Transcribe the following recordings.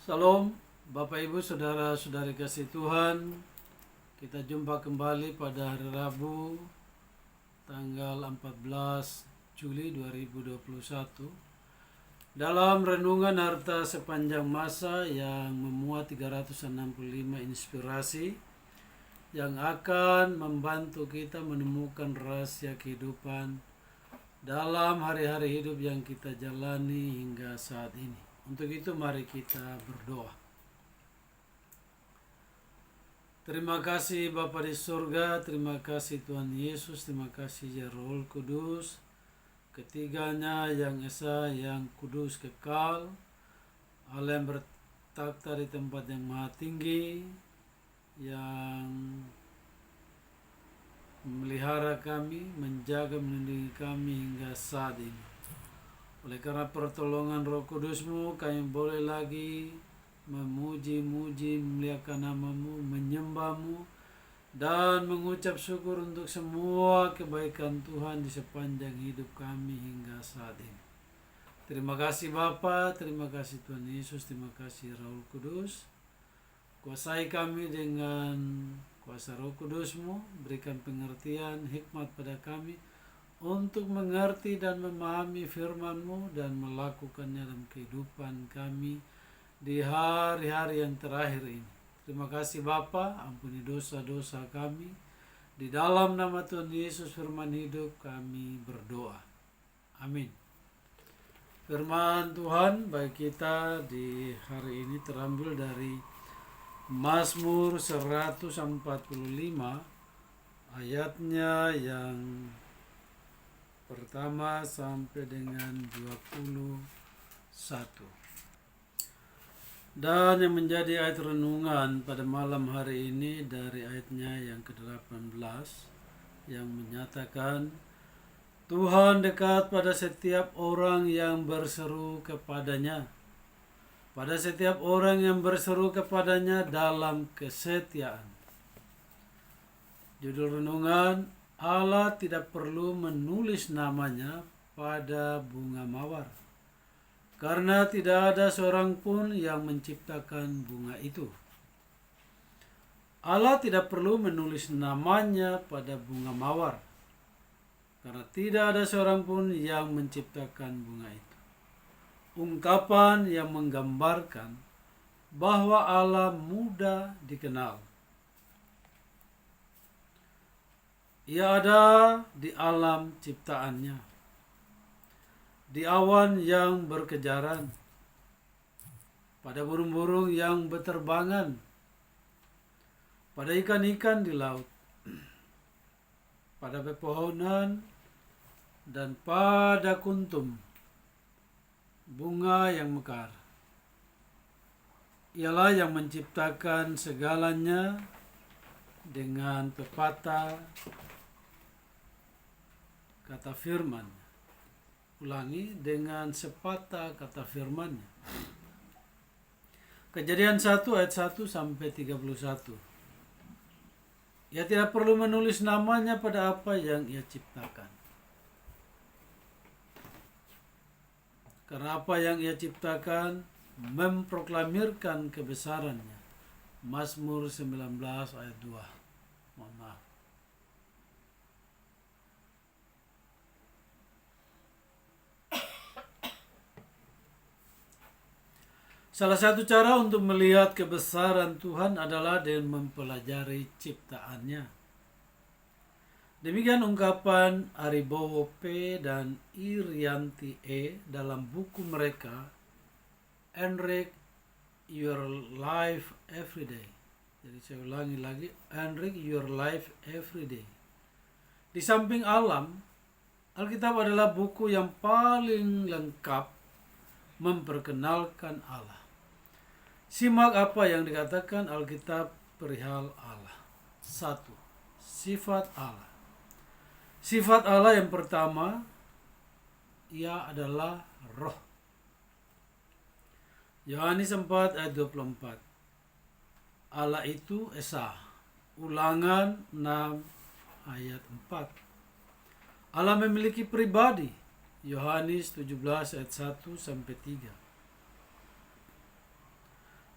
Salam, Bapak Ibu, Saudara-saudari kasih Tuhan. Kita jumpa kembali pada hari Rabu, tanggal 14 Juli 2021 dalam renungan harta sepanjang masa yang memuat 365 inspirasi yang akan membantu kita menemukan rahasia kehidupan dalam hari-hari hidup yang kita jalani hingga saat ini. Untuk itu mari kita berdoa. Terima kasih Bapa di surga, terima kasih Tuhan Yesus, terima kasih ya Roh Kudus, ketiganya yang esa, yang kudus kekal, Allah yang bertakhta di tempat yang maha tinggi, yang memelihara kami, menjaga, melindungi kami hingga saat ini. Oleh karena pertolongan Roh Kudus-Mu, kami boleh lagi memuji-muji, memuliakan nama-Mu, menyembah-Mu, dan mengucap syukur untuk semua kebaikan Tuhan di sepanjang hidup kami hingga saat ini. Terima kasih Bapa, terima kasih Tuhan Yesus, terima kasih Roh Kudus. Kuasai kami dengan kuasa Roh Kudus-Mu, berikan pengertian, hikmat pada kami, untuk mengerti dan memahami firman-Mu dan melakukannya dalam kehidupan kami di hari-hari yang terakhir ini. Terima kasih Bapa, ampuni dosa-dosa kami. Di dalam nama Tuhan Yesus firman hidup kami berdoa. Amin. Firman Tuhan bagi kita di hari ini terambil dari Mazmur 145 ayatnya yang pertama sampai dengan 21. Dan yang menjadi ayat renungan pada malam hari ini dari ayatnya yang ke-18 yang menyatakan, Tuhan dekat pada setiap orang yang berseru kepadanya, pada setiap orang yang berseru kepadanya dalam kesetiaan. Judul renungan, Allah tidak perlu menulis namanya pada bunga mawar, karena tidak ada seorang pun yang menciptakan bunga itu. Allah tidak perlu menulis namanya pada bunga mawar, karena tidak ada seorang pun yang menciptakan bunga itu. Ungkapan yang menggambarkan bahwa Allah mudah dikenal. Ia ada di alam ciptaannya, di awan yang berkejaran, pada burung-burung yang berterbangan, pada ikan-ikan di laut, pada pepohonan, dan pada kuntum, bunga yang mekar. Ialah yang menciptakan segalanya dengan pepatah kata firman. Ulangi, dengan sepatah kata firman. Kejadian 1 ayat 1 sampai 31. Ia tidak perlu menulis namanya pada apa yang ia ciptakan, karena apa yang ia ciptakan memproklamirkan kebesarannya. Mazmur 19 ayat 2. Mohon maaf. Salah satu cara untuk melihat kebesaran Tuhan adalah dengan mempelajari ciptaannya. Demikian ungkapan Aribowo P. dan Irianti E. dalam buku mereka, Enrich Your Life Every Day. Jadi saya ulangi lagi, Enrich Your Life Every Day. Di samping alam, Alkitab adalah buku yang paling lengkap memperkenalkan Allah. Simak apa yang dikatakan Alkitab perihal Allah. 1. Sifat Allah. Sifat Allah yang pertama, ia adalah roh. Yohanes 4 ayat 24. Allah itu esa. Ulangan 6 ayat 4. Allah memiliki pribadi. Yohanes 17 ayat 1 sampai 3.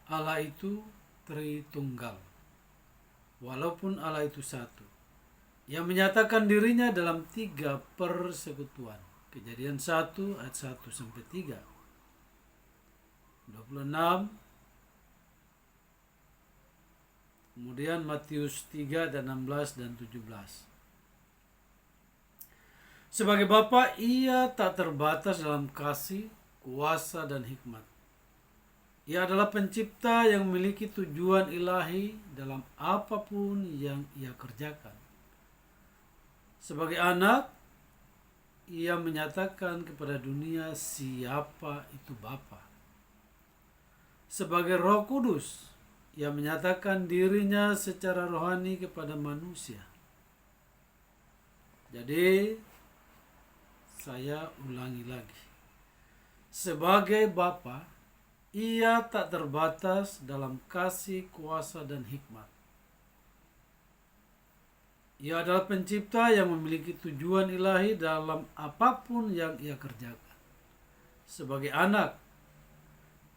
Allah itu Tritunggal, walaupun Allah itu satu, yang menyatakan dirinya dalam 3 persekutuan. Kejadian 1 ayat 1 sampai 3, 26, kemudian Matius 3 dan 16 dan 17. Sebagai Bapa, Ia tak terbatas dalam kasih, kuasa, dan hikmat. Ia adalah pencipta yang memiliki tujuan ilahi dalam apapun yang Ia kerjakan. Sebagai anak, Ia menyatakan kepada dunia siapa itu Bapa. Sebagai Roh Kudus, Ia menyatakan dirinya secara rohani kepada manusia. Jadi, saya ulangi lagi. Sebagai Bapa, Ia tak terbatas dalam kasih, kuasa, dan hikmat. Ia adalah pencipta yang memiliki tujuan ilahi dalam apapun yang Ia kerjakan. Sebagai anak,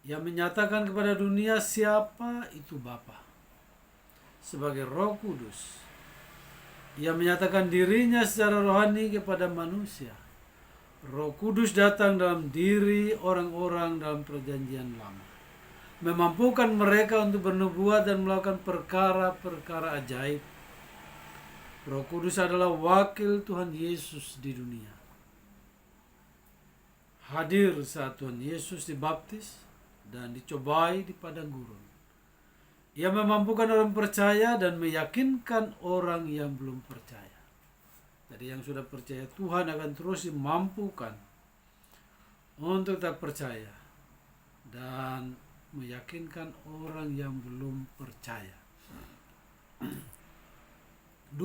Ia menyatakan kepada dunia siapa itu Bapa. Sebagai Roh Kudus, Ia menyatakan dirinya secara rohani kepada manusia. Roh Kudus datang dalam diri orang-orang dalam perjanjian lama, memampukan mereka untuk bernubuat dan melakukan perkara-perkara ajaib. Roh Kudus adalah wakil Tuhan Yesus di dunia. Hadir saat Tuhan Yesus dibaptis dan dicobai di padang gurun. Ia memampukan orang percaya dan meyakinkan orang yang belum percaya. Jadi yang sudah percaya Tuhan akan terus dimampukan untuk tak percaya dan meyakinkan orang yang belum percaya. 2.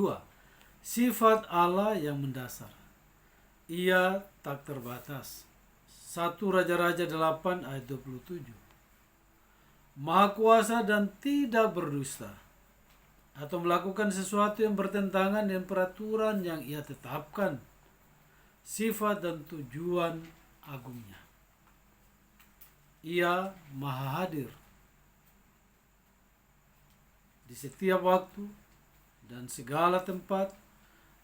Sifat Allah yang mendasar. Ia tak terbatas. 1 Raja-Raja 8 ayat 27. Maha kuasa dan tidak berdusta, atau melakukan sesuatu yang bertentangan dengan peraturan yang Ia tetapkan. Sifat dan tujuan agungnya. Ia maha hadir di setiap waktu dan segala tempat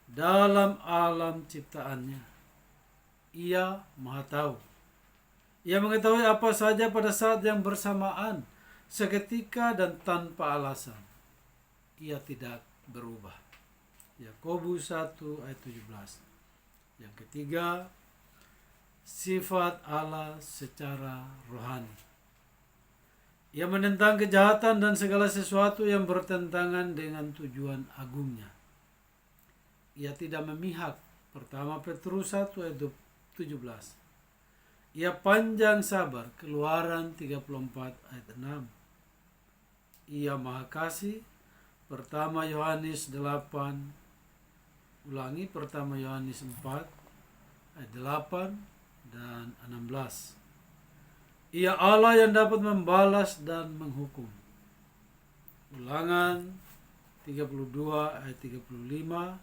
dalam alam ciptaannya. Ia maha tahu. Ia mengetahui apa saja pada saat yang bersamaan, seketika dan tanpa alasan. Ia tidak berubah. Yakobus 1 ayat 17. Yang ketiga, sifat Allah secara rohani. Ia menentang kejahatan dan segala sesuatu yang bertentangan dengan tujuan agungnya. Ia tidak memihak. Pertama Petrus 1 ayat 17. Ia panjang sabar. Keluaran 34 ayat 6. Ia maha kasih. Pertama Yohanes 8, ulangi, pertama Yohanes 4 ayat 8 dan 16. Ia Allah yang dapat membalas dan menghukum. Ulangan 32 ayat 35,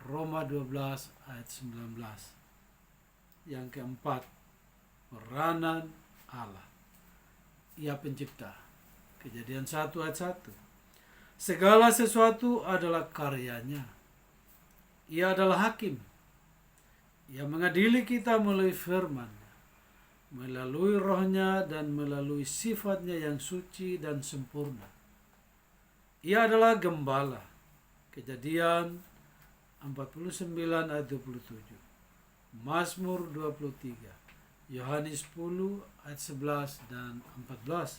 Roma 12 ayat 19. Yang keempat, peranan Allah. Ia pencipta. Kejadian 1 ayat 1. Segala sesuatu adalah karyanya. Ia adalah hakim. Ia mengadili kita melalui firman-Nya, melalui rohnya dan melalui sifatnya yang suci dan sempurna. Ia adalah gembala. Kejadian 49 ayat 27. Mazmur 23. Yohanes 10 ayat 11 dan 14.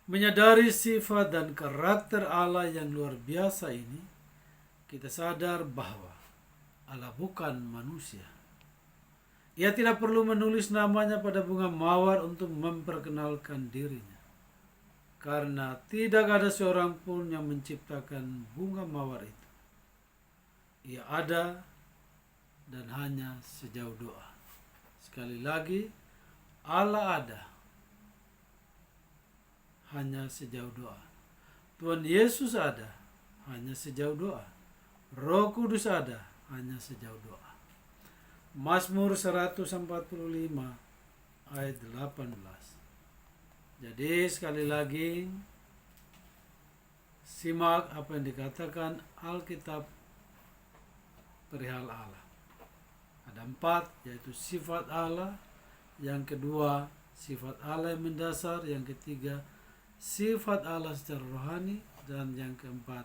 Menyadari sifat dan karakter Allah yang luar biasa ini, kita sadar bahwa Allah bukan manusia. Ia tidak perlu menulis namanya pada bunga mawar untuk memperkenalkan dirinya, karena tidak ada seorang pun yang menciptakan bunga mawar itu. Ia ada dan hanya sejauh doa. Sekali lagi, Allah ada hanya sejauh doa. Tuhan Yesus ada hanya sejauh doa. Roh Kudus ada hanya sejauh doa. Mazmur 145 ayat 18. Jadi sekali lagi simak apa yang dikatakan Alkitab perihal Allah. Ada 4, yaitu sifat Allah. Yang kedua, sifat Allah yang mendasar. Yang ketiga, sifat Allah secara rohani. Dan yang keempat,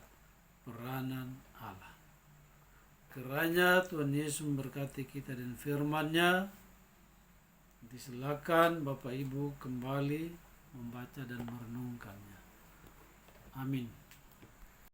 peranan Allah. Kiranya Tuhan Yesus memberkati kita dengan firman-Nya. Silakan Bapak Ibu kembali membaca dan merenungkannya. Amin.